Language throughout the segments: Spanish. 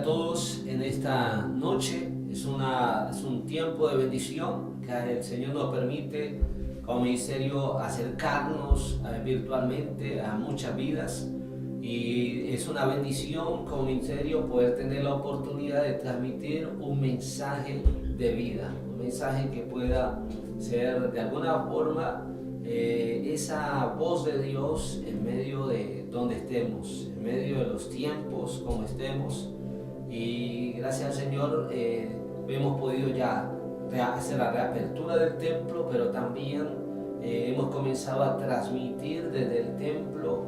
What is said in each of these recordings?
a todos en esta noche. Es un tiempo de bendición que el Señor nos permite como ministerio acercarnos virtualmente a muchas vidas, y es una bendición como ministerio poder tener la oportunidad de transmitir un mensaje de vida, un mensaje que pueda ser de alguna forma esa voz de Dios en medio de donde estemos, en medio de los tiempos como estemos. Y gracias al Señor hemos podido ya hacer la reapertura del templo, pero también hemos comenzado a transmitir desde el templo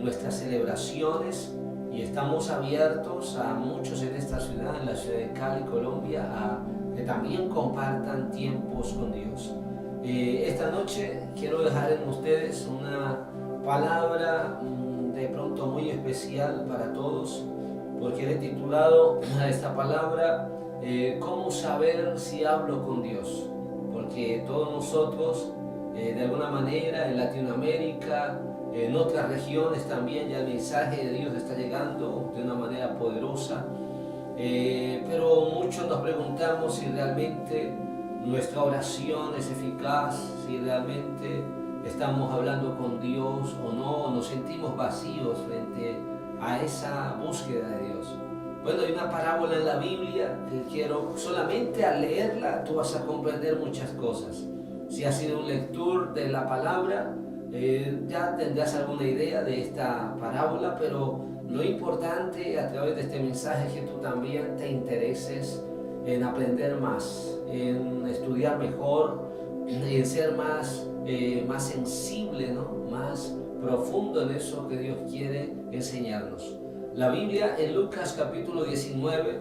nuestras celebraciones, y estamos abiertos a muchos en esta ciudad, en la ciudad de Cali, Colombia, a que también compartan tiempos con Dios. Esta noche quiero dejar en ustedes una palabra de pronto muy especial para todos, porque le he titulado a esta palabra ¿cómo saber si hablo con Dios? Porque todos nosotros de alguna manera en Latinoamérica, en otras regiones también ya el mensaje de Dios está llegando de una manera poderosa, pero muchos nos preguntamos si realmente nuestra oración es eficaz, si realmente estamos hablando con Dios o no, nos sentimos vacíos frente a esa búsqueda de Dios. Bueno, hay una parábola en la Biblia que quiero, solamente al leerla tú vas a comprender muchas cosas. Si has sido un lector de la palabra, ya tendrás alguna idea de esta parábola, pero lo importante a través de este mensaje es que tú también te intereses en aprender más, en estudiar mejor, en ser más sensible, ¿no? Más profundo en eso que Dios quiere enseñarnos. La Biblia en Lucas capítulo 19,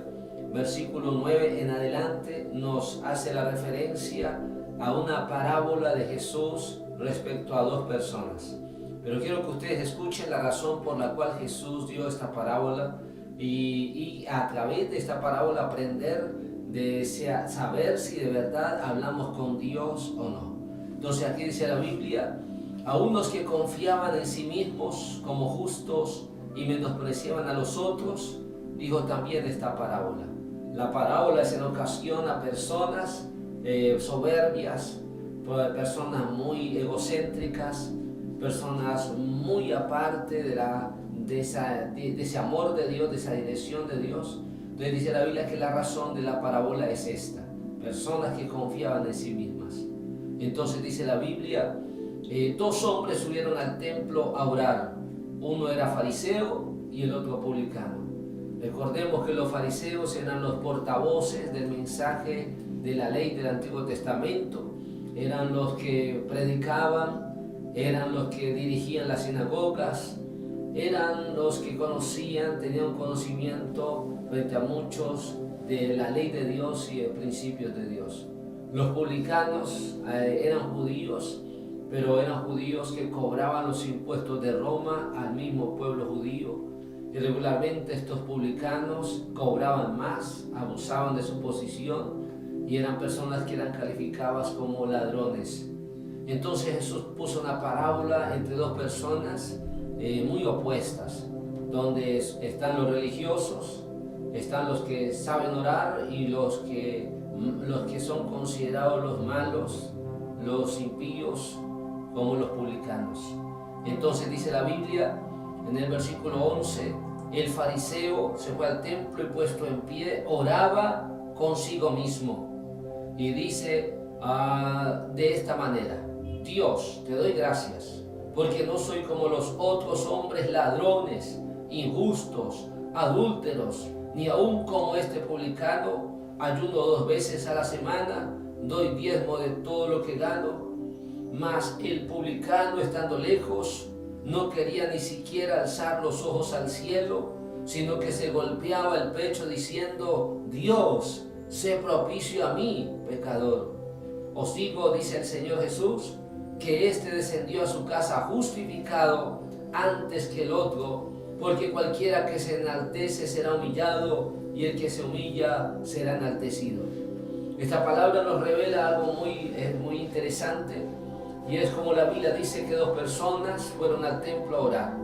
versículo 9 en adelante, nos hace la referencia a una parábola de Jesús respecto a dos personas. Pero quiero que ustedes escuchen la razón por la cual Jesús dio esta parábola, y a través de esta parábola aprender de saber si de verdad hablamos con Dios o no. Entonces aquí dice la Biblia: a unos que confiaban en sí mismos como justos y menospreciaban a los otros, dijo también esta parábola. La parábola es en ocasión a personas soberbias, personas muy egocéntricas, personas muy aparte de ese amor de Dios, de esa dirección de Dios. Entonces dice la Biblia que la razón de la parábola es esta: personas que confiaban en sí mismas. Entonces dice la Biblia, dos hombres subieron al templo a orar. Uno era fariseo y el otro publicano. Recordemos que los fariseos eran los portavoces del mensaje de la ley del Antiguo Testamento, eran los que predicaban, eran los que dirigían las sinagogas, eran los que conocían, tenían conocimiento frente a muchos de la ley de Dios y de principios de Dios. Los publicanos eran judíos, pero eran judíos que cobraban los impuestos de Roma al mismo pueblo judío. Y regularmente estos publicanos cobraban más, abusaban de su posición y eran personas que eran calificadas como ladrones. Entonces Jesús puso una parábola entre dos personas muy opuestas, donde están los religiosos, están los que saben orar y los que son considerados los malos, los impíos, como los publicanos. Entonces dice la Biblia en el versículo 11: el fariseo se fue al templo y puesto en pie oraba consigo mismo y dice de esta manera: Dios, te doy gracias porque no soy como los otros hombres ladrones, injustos, adúlteros, ni aun como este publicano. Ayuno 2 veces a la semana, doy diezmo de todo lo que gano. Mas el publicano, estando lejos, no quería ni siquiera alzar los ojos al cielo, sino que se golpeaba el pecho diciendo: Dios, sé propicio a mí, pecador. Os digo, dice el Señor Jesús, que éste descendió a su casa justificado antes que el otro, porque cualquiera que se enaltece será humillado, y el que se humilla será enaltecido. Esta palabra nos revela algo muy interesante, y es como la Biblia dice que dos personas fueron al templo a orar.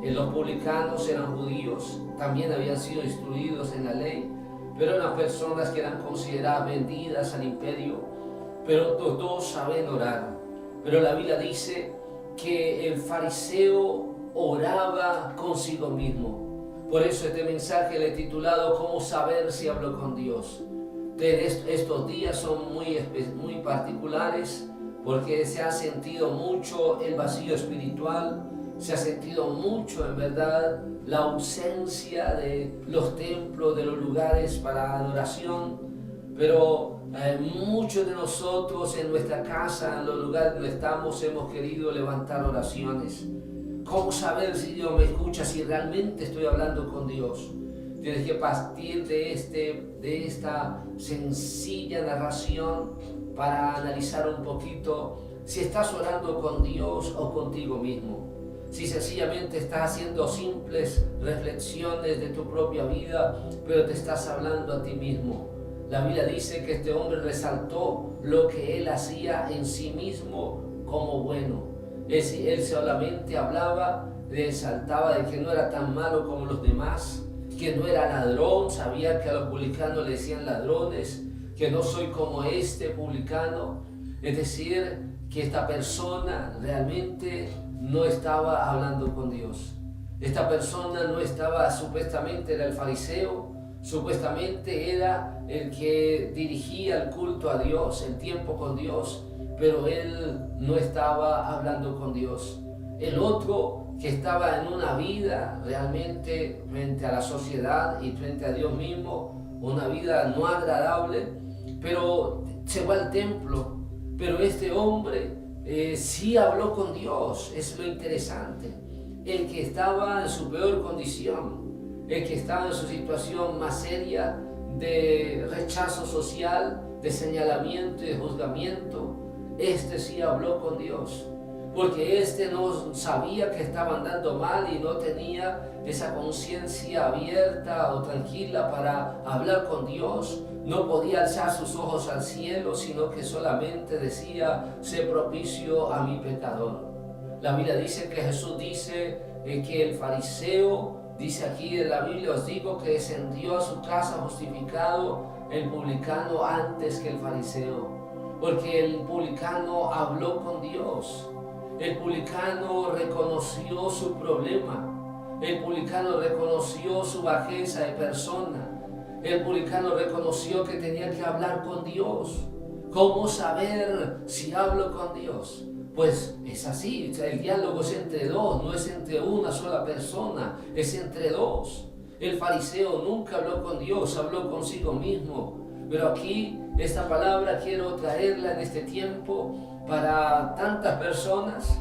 Los publicanos eran judíos, también habían sido instruidos en la ley, pero eran personas que eran consideradas vendidas al imperio, pero los dos saben orar. Pero la Biblia dice que el fariseo oraba consigo mismo. Por eso este mensaje le he titulado ¿Cómo saber si hablo con Dios? Estos días son muy particulares porque se ha sentido mucho el vacío espiritual, se ha sentido mucho en verdad la ausencia de los templos, de los lugares para adoración, pero muchos de nosotros en nuestra casa, en los lugares donde estamos, hemos querido levantar oraciones. ¿Cómo saber si Dios me escucha, si realmente estoy hablando con Dios? Tienes que partir de esta sencilla narración para analizar un poquito si estás orando con Dios o contigo mismo. Si sencillamente estás haciendo simples reflexiones de tu propia vida, pero te estás hablando a ti mismo. La Biblia dice que este hombre resaltó lo que él hacía en sí mismo como bueno. Él solamente hablaba, resaltaba de que no era tan malo como los demás, que no era ladrón, sabía que a los publicanos le decían ladrones, que no soy como este publicano. Es decir, que esta persona realmente no estaba hablando con Dios. Esta persona no estaba, supuestamente era el fariseo, supuestamente era el que dirigía el culto a Dios, el tiempo con Dios, pero él no estaba hablando con Dios. El otro que estaba en una vida realmente frente a la sociedad y frente a Dios mismo, una vida no agradable, pero se fue al templo. Pero este hombre sí habló con Dios, es lo interesante. El que estaba en su peor condición, el que estaba en su situación más seria de rechazo social, de señalamiento y de juzgamiento, este sí habló con Dios. Porque este no sabía que estaba andando mal y no tenía esa conciencia abierta o tranquila para hablar con Dios. No podía alzar sus ojos al cielo, sino que solamente decía, sé propicio a mi pecador. La Biblia dice que Jesús dice que el fariseo, dice aquí en la Biblia, os digo que descendió a su casa justificado el publicano antes que el fariseo. Porque el publicano habló con Dios. El publicano reconoció su problema. El publicano reconoció su bajeza de persona. El publicano reconoció que tenía que hablar con Dios. ¿Cómo saber si hablo con Dios? Pues es así, el diálogo es entre dos, no es entre una sola persona, es entre dos. El fariseo nunca habló con Dios, habló consigo mismo. Pero aquí, esta palabra quiero traerla en este tiempo para tantas personas,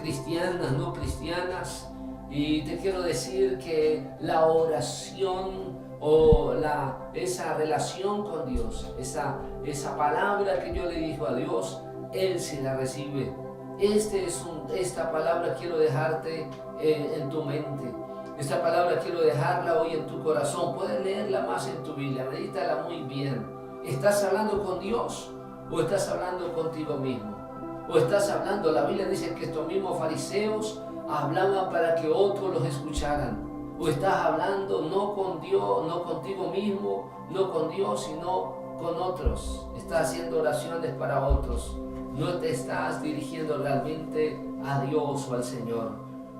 cristianas, no cristianas, y te quiero decir que la oración o esa relación con Dios, esa palabra que yo le digo a Dios, Él sí la recibe. Esta palabra quiero dejarte en tu mente. Esta palabra quiero dejarla hoy en tu corazón. Puedes leerla más en tu Biblia, medítala muy bien. ¿Estás hablando con Dios o estás hablando contigo mismo? ¿O estás hablando? La Biblia dice que estos mismos fariseos hablaban para que otros los escucharan. ¿O estás hablando no con Dios, no contigo mismo, no con Dios, sino con otros? Estás haciendo oraciones para otros. No te estás dirigiendo realmente a Dios o al Señor.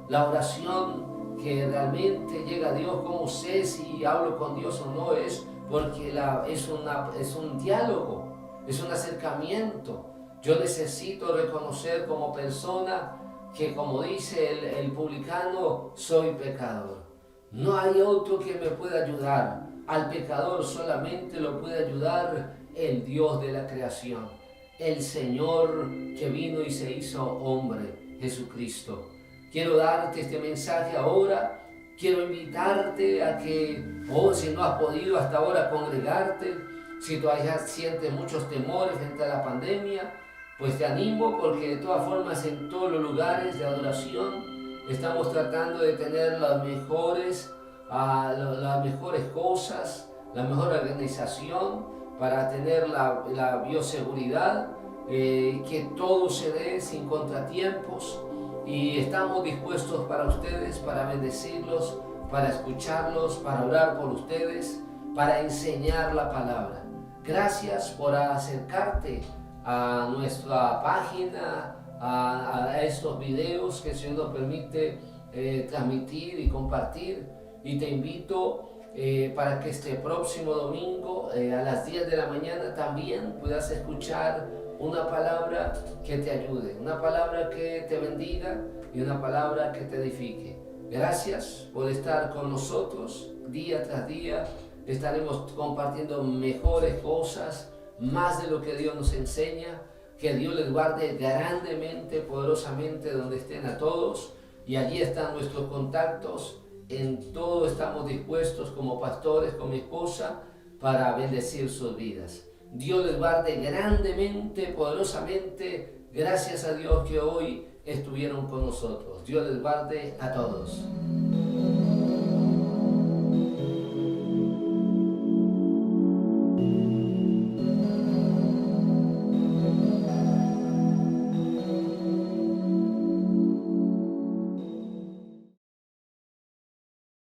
La oración que realmente llega a Dios, ¿cómo sé si hablo con Dios o no? Es porque es un diálogo, es un acercamiento. Yo necesito reconocer como persona que, como dice el publicano, soy pecador. No hay otro que me pueda ayudar. Al pecador solamente lo puede ayudar el Dios de la creación, el Señor que vino y se hizo hombre, Jesucristo. Quiero darte este mensaje ahora. Quiero invitarte a que, si no has podido hasta ahora congregarte, si todavía sientes muchos temores frente a la pandemia, pues te animo, porque de todas formas en todos los lugares de adoración estamos tratando de tener las mejores cosas, la mejor organización para tener la bioseguridad, que todo se dé sin contratiempos. y estamos dispuestos para ustedes, para bendecirlos, para escucharlos, para orar por ustedes, para enseñar la palabra. Gracias por acercarte a nuestra página, a estos videos que el Señor nos permite transmitir y compartir. Y te invito para que este próximo domingo a las 10 de la mañana también puedas escuchar una palabra que te ayude, una palabra que te bendiga y una palabra que te edifique. Gracias por estar con nosotros día tras día. Estaremos compartiendo mejores cosas, más de lo que Dios nos enseña. Que Dios les guarde grandemente, poderosamente donde estén a todos. Y allí están nuestros contactos. En todo estamos dispuestos como pastores, con mi esposa, para bendecir sus vidas. Dios les guarde grandemente, poderosamente. Gracias a Dios que hoy estuvieron con nosotros. Dios les guarde a todos.